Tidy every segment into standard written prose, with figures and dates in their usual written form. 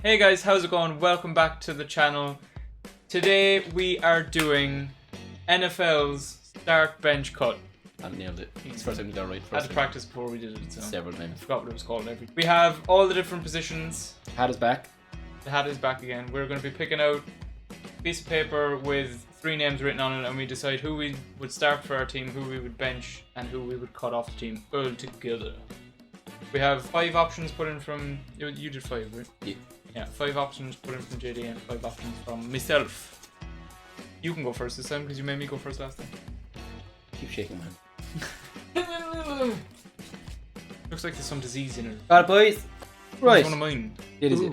Hey guys, how's it going? Welcome back to the channel. Today we are doing NFL's start bench cut. I nailed it. It's the first time we got it right. I had to practice before we did it. So Several I times. forgot what it was called. We have all the different positions. Hat is back. The hat is back again. We're going to be picking out a piece of paper with 3 names written on it, and we decide who we would start for our team, who we would bench, and who we would cut off the team all together. We have 5 options put in from... You did 5, right? Yeah. Yeah, 5 options put in from JD and 5 options from myself. You can go first this time because you made me go first last time. Keep shaking, man. Looks like there's some disease in it. Alright, boys. Right. It's one of mine. It is it.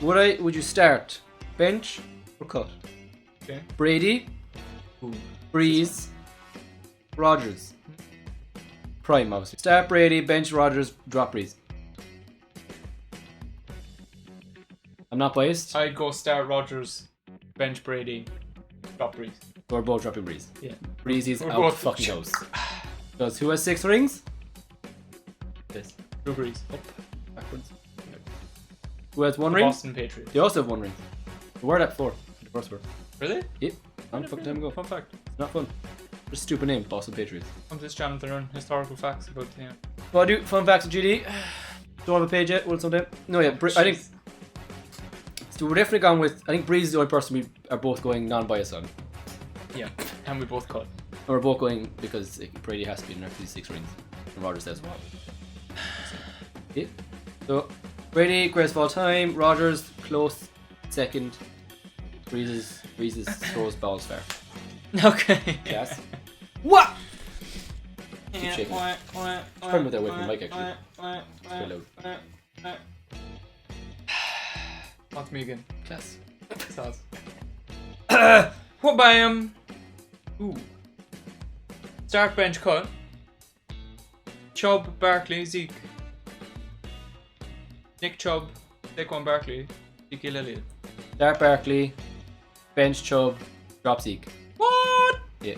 Ooh. Would you start bench or cut? Okay. Brady, Ooh. Breeze, Rodgers. Prime, obviously. Start Brady, bench Rodgers, drop Breeze. I'm not biased. I'd go start Rodgers, bench Brady, drop Breeze. We're both dropping Breeze. Yeah. Breeze is We're out both- fucking house. Because who has 6 rings? This. Drew Brees. Up, backwards. Who has 1 ring? Boston Patriots. They also have 1 ring. We were that 4. The first word. Really? Yep. Long fucking time ago. Fun fact. It's not fun. Just a stupid name, Boston Patriots. Come to this channel to learn historical facts about the team. Well, I do fun facts of GD. Don't have a page yet. Will sometime. No, yeah. I think. So we're definitely going with. I think Breeze is the only person we are both going non-biased on. Yeah, and we both cut. And we're both going because Brady has to be in there for these 6 rings. And Rodgers says well. Yeah. So Brady, greatest of all time. Rodgers, close second. Breeze throws balls fair. Okay. Yes. What? Keep shaking. Try with that away from the mic actually. It's very loud. That's me again. Class. Sauce. What bam? Ooh. Start bench cut. Chubb, Barkley, Zeke. Nick Chubb, Saquon Barkley, Ezekiel Elliott. Start Barkley, bench Chubb, drop Zeke. What? Yeah.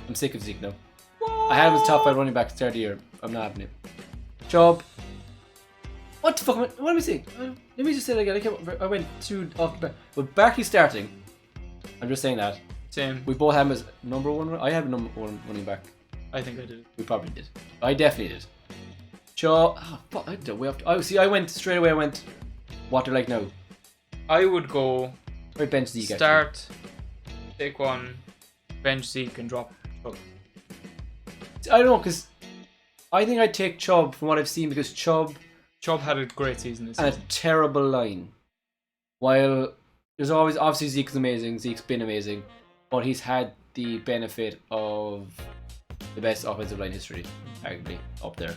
I'm sick of Zeke now. What? I had him as top 5 running back at the start of the year. I'm not having it. Chubb. What the fuck? What am I saying? Let me just say that again. I went too off the back. But Barkley starting. I'm just saying that. Same. We both have him as number 1. I have number 1 running back. I think I did. We probably did. I definitely did. Chubb. Oh, fuck. I did way up. Oh, see, I went straight away. I went. What they're like now. I would go Right, bench Zeke. start Saquon, bench Zeke, and drop Chubb. I don't know, because I think I'd take Chubb from what I've seen because Chubb Chubb had a great season this and a season. terrible line. While there's always, obviously Zeke's amazing, Zeke's been amazing, but he's had the benefit of the best offensive line history, arguably, up there.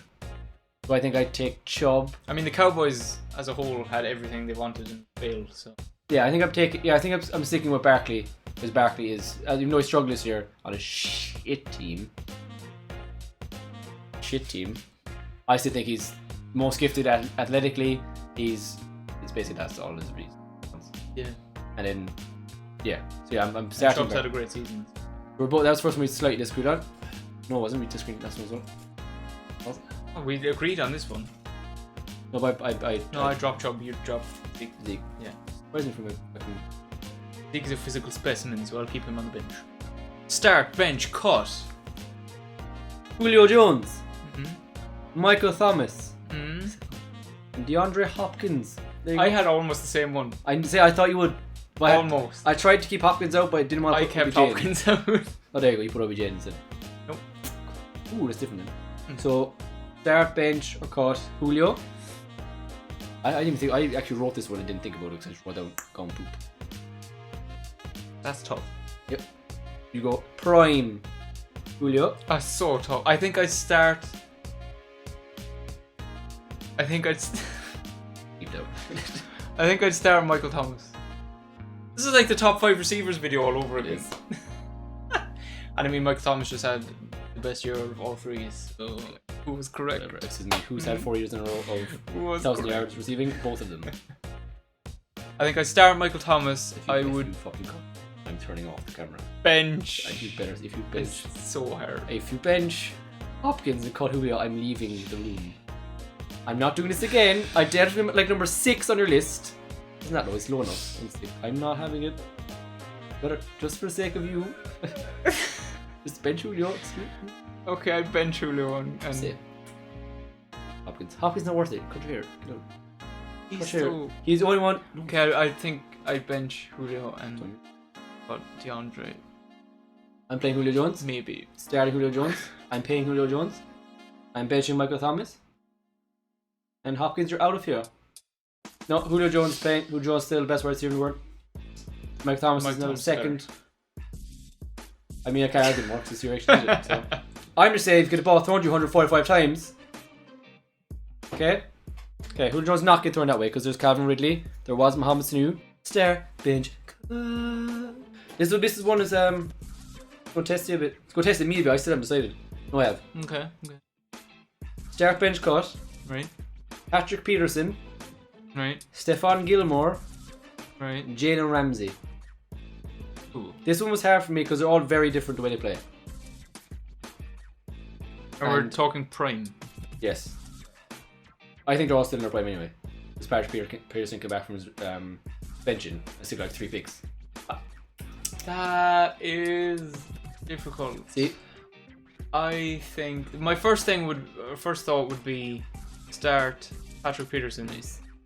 So I think I'd take Chubb. I mean, the Cowboys as a whole had everything they wanted and failed. So Yeah, I think I'm sticking with Barkley, because Barkley is, even though he struggled this year on a shit team, I still think he's most gifted athletically. He's basically that's all his reasons. yeah, And then, yeah. So yeah, I'm starting. Chubb's had a great season. We're both. That was the first one we slightly disagreed on. No, it wasn't. We disagreed. That's one. Was it? Oh, we agreed on this one. No, but I dropped Chubb, you dropped Zeke. Zeke. Yeah. Where's he from? Fucking... Zeke is a physical specimen, so I'll keep him on the bench. Start bench cut. Julio Jones, Mm-hmm. Michael Thomas, Mm-hmm. and DeAndre Hopkins. There you I go. had almost the same one. I didn't say I thought you would. But Almost. I tried to keep Hopkins out, but I didn't want to I put kept OBJ in. Hopkins out. Oh, there you go. You put OBJ in instead. Nope. Ooh, that's different then. Mm. So, start, bench, or cut Julio. I didn't even think. I actually wrote this one and didn't think about it because I just wrote down gone poop. That's tough. Yep. You go prime Julio. That's so tough. I think I'd start. Keep down. I think I'd start Michael Thomas. This is like the top 5 receivers video all over It again. is. And I mean, Michael Thomas just had the best year of all 3, so who was correct? Whatever. Excuse me. Who's had 4 years in a row of Who was 1,000 correct? yards receiving? Both of them. I think I'd start Michael Thomas. If I you would fucking cut. I'm turning off the camera. bench. If you better. If you bench. It's so hard. If you bench Hopkins and cut Julio, I'm leaving the room. I'm not doing this again. I dared him at like number 6 on your list. Isn't that low? It's low enough. I'm not having it. But just for the sake of you, just bench Julio. Okay, I bench Julio and Save. Hopkins not worth it. Cut your hair. Get out. he's so... He's the only one. Okay, I think I bench Julio and got DeAndre. I'm playing Julio Jones. Maybe. Starting Julio Jones. I'm paying Julio Jones. I'm benching Michael Thomas. And Hopkins, you're out of here. No, Julio Jones playing. Julio Jones still the best wide receiver in the world. Michael Thomas is now second. I mean, I can't argue more because it's your actually. So. I'm just saying, if you get the ball thrown to you 145 times. Okay? Okay, Julio Jones not get thrown that way because there's Calvin Ridley. There was Mohamed Sanu. Star, bench. This is one is go test you a bit. Go test it me a bit. I still haven't decided. No, I have. Okay. Start bench cut. Right. Patrick Peterson. Right. Stephon Gilmore. Right. Jalen Ramsey. Ooh. This one was hard for me because they're all very different the way they play. And we're talking prime. Yes. I think they're all still in their prime anyway. Because Patrick Peterson came back from his benching. I still got like 3 picks. That is difficult. See? I think my first thought would be start Patrick Peterson,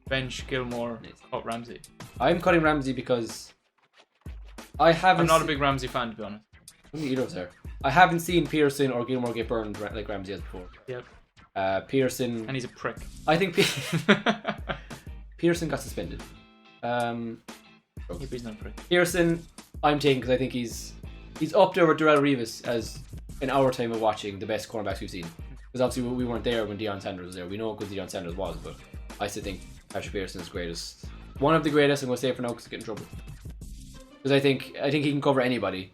bench Gilmore, cut Ramsey. I'm cutting Ramsey because I haven't. I'm not a big Ramsey fan, to be honest. Either of there. I haven't seen Peterson or Gilmore get burned like Ramsey has before. Yep. Peterson. And he's a prick. I think Pearson got suspended. He's not a prick. Pearson, I'm taking because I think he's up there with Darrell Revis as in our time of watching the best cornerbacks we've seen. Because obviously we weren't there when Deion Sanders was there. We know how good Deion Sanders was, but I still think Patrick Pearson is greatest. One of the greatest. I'm going to say it for now because I get in trouble. Because I think he can cover anybody.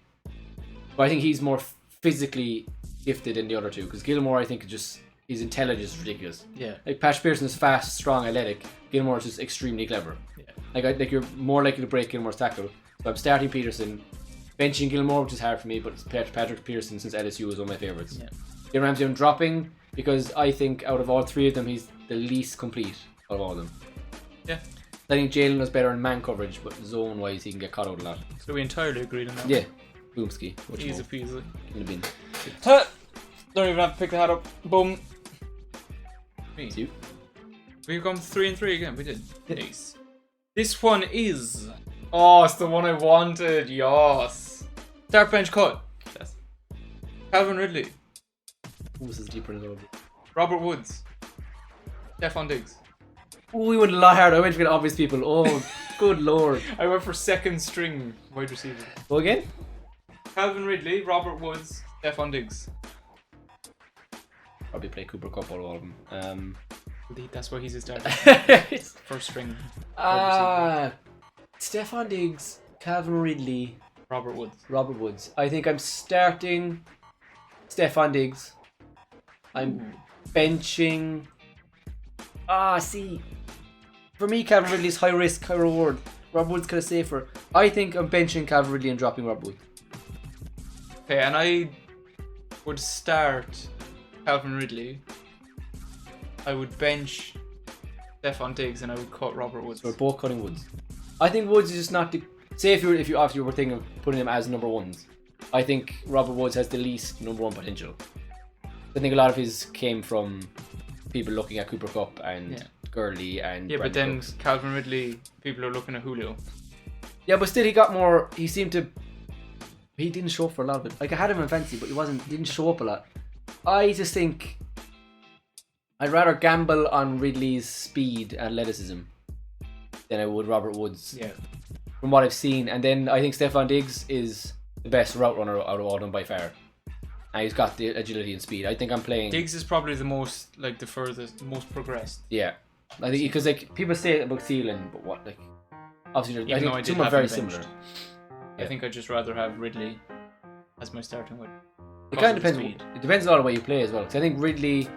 But I think he's more physically gifted than the other two. Because Gilmore, I think, his intelligence is ridiculous. Yeah. Like Patrick Pearson is fast, strong, athletic. Gilmore is just extremely clever. Yeah. Like you're more likely to break Gilmore's tackle. So I'm starting Peterson, benching Gilmore, which is hard for me, but Patrick Pearson since LSU is one of my favourites. Yeah. Jalen Ramsey I'm dropping because I think out of all 3 of them he's the least complete of all of them. Yeah. I think Jalen was better in man coverage, but zone wise he can get caught out a lot. So we entirely agreed on that. Yeah. Boomski. Easy peasy. In the bin. Don't even have to pick the hat up. Boom. Me. It's you. We've gone 3 and 3 again. We did. Nice. This one is. Oh, it's the one I wanted. Yes. Start bench cut. Yes. Calvin Ridley. Ooh, this is deeper than over. Robert Woods. Stephon Diggs. Ooh, we went a lot harder. I went for the obvious people. Oh, good lord. I went for second string wide receiver. Go again? Calvin Ridley, Robert Woods, Stephon Diggs. Probably play Cooper Kupp all of them. That's why he's a starter. First string. Stephon Diggs, Calvin Ridley, Robert Woods. I think I'm starting Stephon Diggs. I'm benching. See. For me, Calvin Ridley's high risk, high reward. Robert Woods kind of safer. I think I'm benching Calvin Ridley and dropping Robert Woods. Okay, and I would start Calvin Ridley. I would bench Stephon Diggs and I would cut Robert Woods. So we're both cutting Woods. I think Woods is just not the. Say if you obviously were thinking of putting him as number 1s. I think Robert Woods has the least number 1 potential. I think a lot of his came from people looking at Cooper Kupp and Gurley and. Yeah, Brandon but then Cooks. Calvin Ridley, people are looking at Julio. Yeah, but still he got more. He seemed to. He didn't show up for a lot of it. Like I had him in fantasy, but didn't show up a lot. I just think I'd rather gamble on Ridley's speed and athleticism than I would Robert Woods. Yeah. From what I've seen, and then I think Stephon Diggs is the best route runner out of all of them by far. And he's got the agility and speed. I think I'm playing. Diggs is probably the most the furthest, most progressed. Yeah, I think because people say about Thielen, but what obviously I think two are very similar. I think I'd just rather have Ridley as my starting with. It kind of depends. It depends a lot on the way you play as well. Because I think Ridley.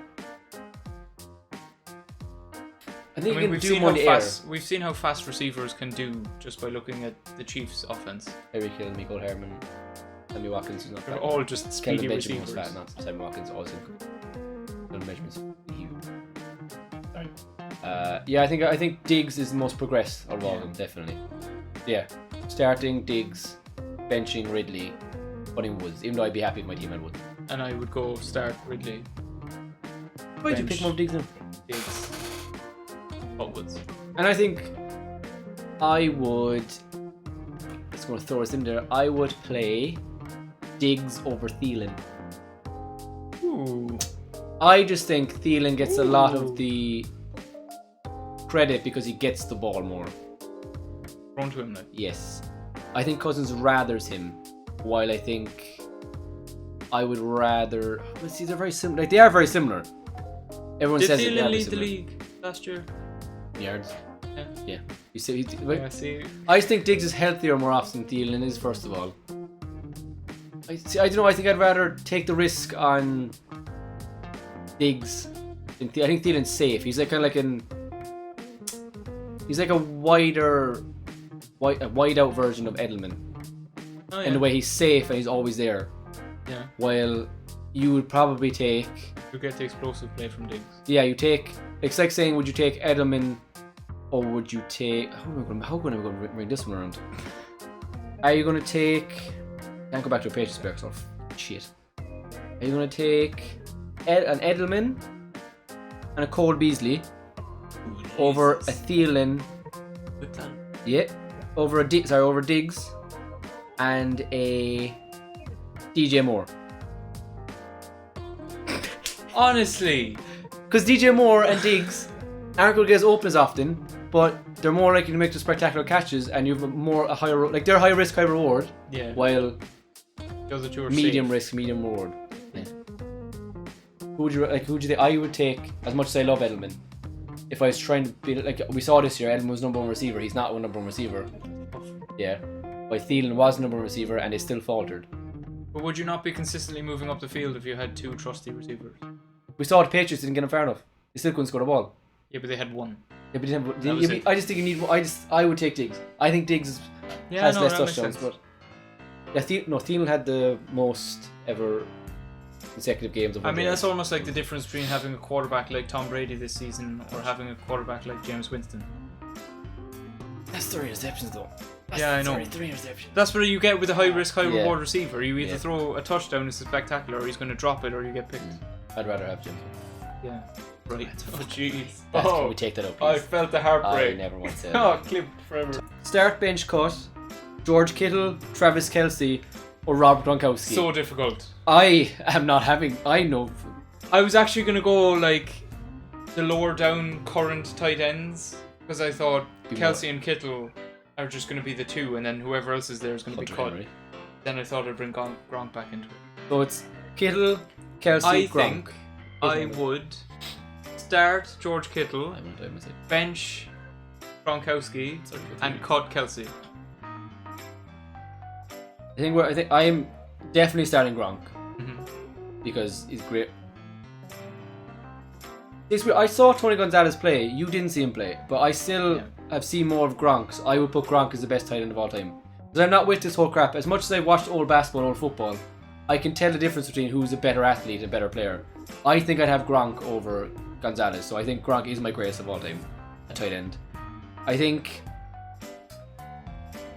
I think he can do more in the air. We've seen how fast receivers can do just by looking at the Chiefs' offense. Tyreek Hill, Mecole Hardman, Sammy Watkins is not They're fat. all just speedy Kelvin receivers. Benjamin was fat, not Sammy Watkins also good. Kelvin Benjamin's huge. Sorry. Yeah, I think Diggs is the most progressed of all of them, definitely. Yeah, starting Diggs, benching Ridley, putting Woods. Even though I'd be happy if my team had Woods. And I would go start Ridley. Why'd you pick more Diggs then? Diggs. But Woods. And I think I would. Let's go throw us in there. I would play Diggs over Thielen. Ooh. I just think Thielen gets a lot of the credit because he gets the ball more. Thrown to him now. Yes. I think Cousins rathers him, while I think I would rather. But see, they're very similar. Like, they are very similar. Everyone Did says it, they Thielen are very lead the similar. league last year? Yards. Yeah. Yeah. You see, Yeah, see. I just think Diggs is healthier more often than Thielen is, first of all. I don't know, I think I'd rather take the risk on Diggs. I think Thielen's safe. He's like kind of like he's like a wide out version of Edelman. Oh, yeah. In the way he's safe and he's always there. Yeah. While you would probably take... You get the explosive play from Diggs. Yeah, you take... It's like saying, would you take Edelman or would you take... How am I going to bring this one around? Are you going to take... Can't go back to a Patriots back stuff. Shit. Are you going to take an Edelman and a Cole Beasley over a Thielen? Good plan. Yeah. Over Diggs and a DJ Moore. Honestly. Because DJ Moore and Diggs aren't going to get as open as often, but they're more likely to make the spectacular catches, and you have a higher, like, they're high risk, high reward. Yeah. While The other two are medium safe. risk, medium reward. Yeah. Who would you think? I would take, as much as I love Edelman, if I was trying to be like we saw this year, Edelman was number one receiver. He's not a number one receiver. Yeah. But Thielen was number one receiver, and they still faltered. But would you not be consistently moving up the field if you had two trusty receivers? We saw the Patriots didn't get him far enough. They still couldn't score the ball. Yeah, but they had one. Yeah, but That was it. I just think you need. I would take Diggs. I think Diggs Yeah, has no, less that makes touchdowns, sense. but yeah, Thielen had the most ever consecutive games of. I mean, that's almost like the difference between having a quarterback like Tom Brady this season or having a quarterback like James Winston. That's 3 interceptions though. Yeah, I know. 3 interceptions. That's what you get with a high risk, high Yeah. reward receiver. You either Yeah. throw a touchdown, it's spectacular, or he's going to drop it, or you get picked. I'd rather have James. Yeah. Right. Oh, jeez. Can we take that up, I please? felt the I heartbreak. never want to say Oh, that. clip forever. Start bench cut. George Kittle, Travis Kelce, or Rob Gronkowski. So difficult. I am not having. I know. I was actually going to go like the lower down current tight ends because I thought Kelsey and Kittle are just going to be the two, and then whoever else is there is going to be Hunter cut. Henry. Then I thought I'd bring Gronk back into it. So it's Kittle, Kelce, I Gronk. think I would start George Kittle, I won't say. bench Gronkowski, and cut Kelsey. I think I'm definitely starting Gronk Mm-hmm. because he's great. This week, I saw Tony Gonzalez play. You didn't see him play, but I still have seen more of Gronk. So I would put Gronk as the best tight end of all time. Because I'm not with this whole crap. As much as I watched old basketball, old football, I can tell the difference between who's a better athlete and better player. I think I'd have Gronk over Gonzalez. So I think Gronk is my greatest of all time, a tight end. I think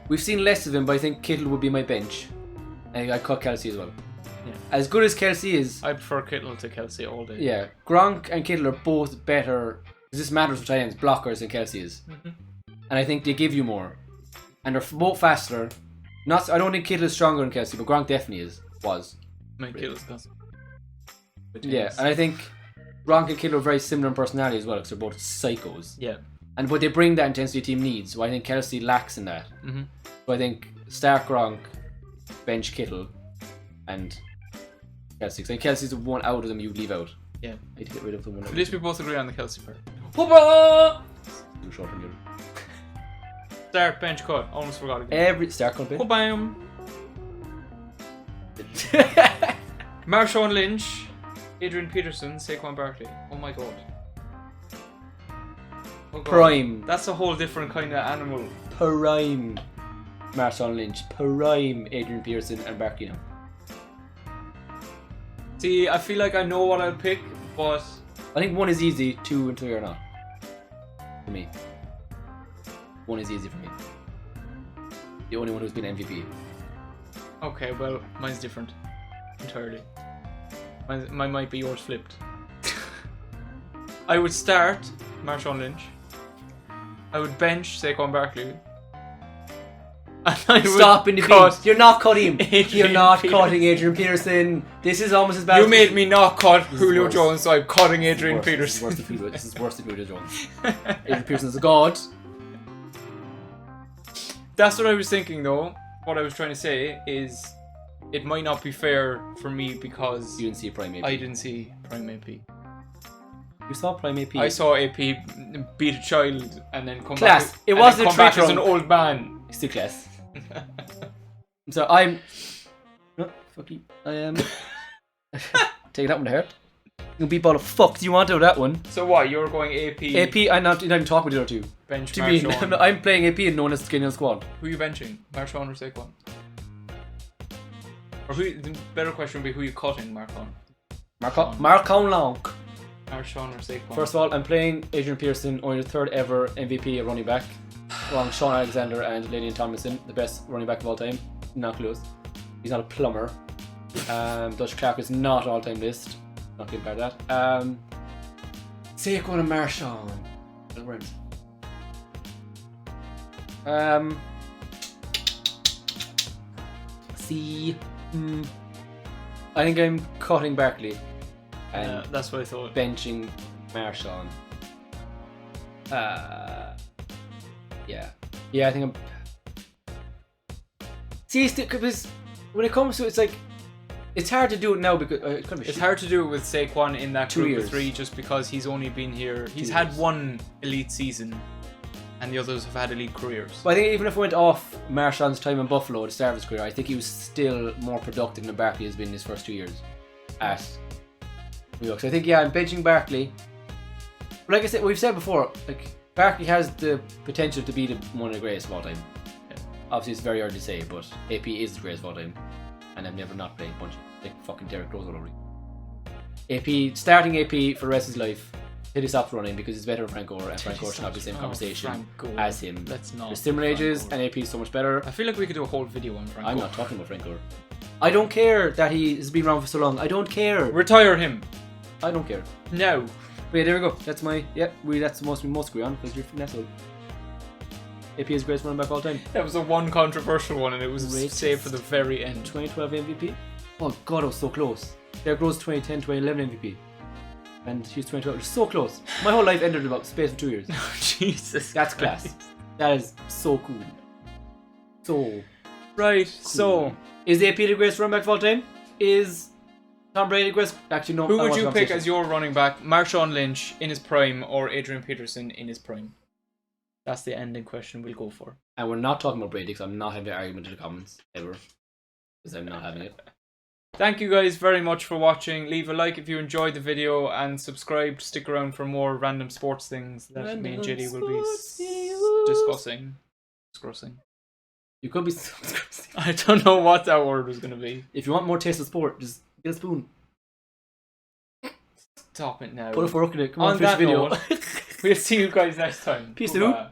we've seen less of him, but I think Kittle would be my bench. And I cut Kelsey as well. Yeah. As good as Kelsey is, I prefer Kittle to Kelsey all day. yeah, Gronk and Kittle are both better, because this matters for tight ends, blockers than Kelsey is. Mm-hmm. And I think they give you more. And they're both faster. I don't think Kittle is stronger than Kelsey, but Gronk definitely was. I mean, Kittle's got. Yeah, and I think Gronk and Kittle are very similar in personality as well, because they're both psychos. Yeah. But they bring that intensity a team needs, so I think Kelsey lacks in that. Mm-hmm. So I think start Gronk, bench Kittle, and Kelsey. So Kelsey's the one out of them you leave out. Yeah. I need to get rid of the one. At least we both agree on the Kelsey part. Too short from you. Start, bench, cut. Almost forgot again. Every start cut bench. Bam. Marshawn Lynch, Adrian Peterson, Saquon Barkley. Oh my god. Oh god. Prime. That's a whole different kind of animal. Prime. Marshawn Lynch. Prime. Adrian Pearson and Barkley now. See, I feel like I know what I'll pick, but I think 1 is easy, 2 and 3 are not. for me. One is easy for me. The only one who's been MVP. Okay, well, mine's different. Entirely. Mine might be yours flipped. I would start Marshawn Lynch. I would bench Saquon Barkley. And I would Stop in the cut beat. You're not cutting him. You're Adrian not Peterson. cutting Adrian Peterson. This is almost as bad. You as made me not cut This is Julio worse. Jones, so I'm cutting Adrian This is Peterson. worse than Julio. This is worse than Julio Jones. Adrian Peterson's a god. That's what I was thinking, though. What I was trying to say is, it might not be fair for me because You didn't see Prime AP. I didn't see Prime AP. You saw Prime AP. I saw AP beat a child and then come Class. back. It and wasn't then a come back tree as an trunk. old man. Still class. So I'm. No, fuck you. I am. Take that one to heart. You beat ball of fuck. Do you want to do that one? So what? You're going AP. AP. I'm not even talking with the other two. Bench To be, Marshawn. I'm playing AP and known as the skinny on the squad. Who are you benching? Marshawn or Saquon? Or who? The better question would be who you cutting, Marshawn. Marcon Long. Marshawn or Saquon? First of all, I'm playing Adrian Peterson, only the third ever MVP at running back, along Sean Alexander and Lanian Tomlinson, the best running back of all time. Not close. He's not a plumber. Dutch Clark is not all-time list. Not getting part of that. Saquon and Marshawn. See. I think I'm cutting Barkley and that's what I thought. benching Marshawn. Yeah, I think I'm. See, because when it comes to it's like, it's hard to do it now because it could be It's hard to do it with Saquon in that 2 group years. of three just because he's only been here. He's 2 had years. one elite season and the others have had elite careers. But I think even if we went off Marshawn's time in Buffalo to start his career, I think he was still more productive than Barkley has been in his first 2 years at New York. So I think, yeah, I'm benching Barkley. But like I said, we've said before, like Barkley has the potential to be one of the greatest of all time. Yeah. Obviously, it's very hard to say, but AP is the greatest of all time. And I'm never not playing bunch like fucking Derek Rose all over you. AP, starting AP for the rest of his life till he stops running because he's better than Frank Gore, and Frank Gore should not be the same conversation Frank Gore. as him. Let's not. They're similar Frank ages, Gore. and AP is so much better. I feel like we could do a whole video on Frank I'm Gore. not talking about Frank Gore. I don't care that he has been around for so long. I don't care. Retire him. I don't care. No. But yeah, there we go. That's my that's the most we most agree on because you're from Nestle. AP is the greatest running back of all time. That was the one controversial one and it was Greatest. saved for the very end. 2012 MVP. Oh god, it was so close. Derrick Rose 2010, 2011 MVP. And he's 2012. It was so close. My whole life ended in about space of 2 years. Jesus. That's class. Christ. That is so cool. So Right, cool. so Is AP the greatest running back of all time? Is Tom Brady the greatest? Actually, no. who I would want you the pick competition. as your running back? Marshawn Lynch in his prime or Adrian Peterson in his prime? That's the ending question we'll go for. And we're not talking about Brady because I'm not having an argument in the comments ever. Because I'm not having it. Thank you guys very much for watching. Leave a like if you enjoyed the video and subscribe. Stick around for more random sports things that me and JD will be discussing. You could be. I don't know what that word was going to be. If you want more taste of sport, just get a spoon. Stop it now. Put a fork in it. Come on, On finish that the video. note, we'll see you guys next time. Peace Goodbye. out.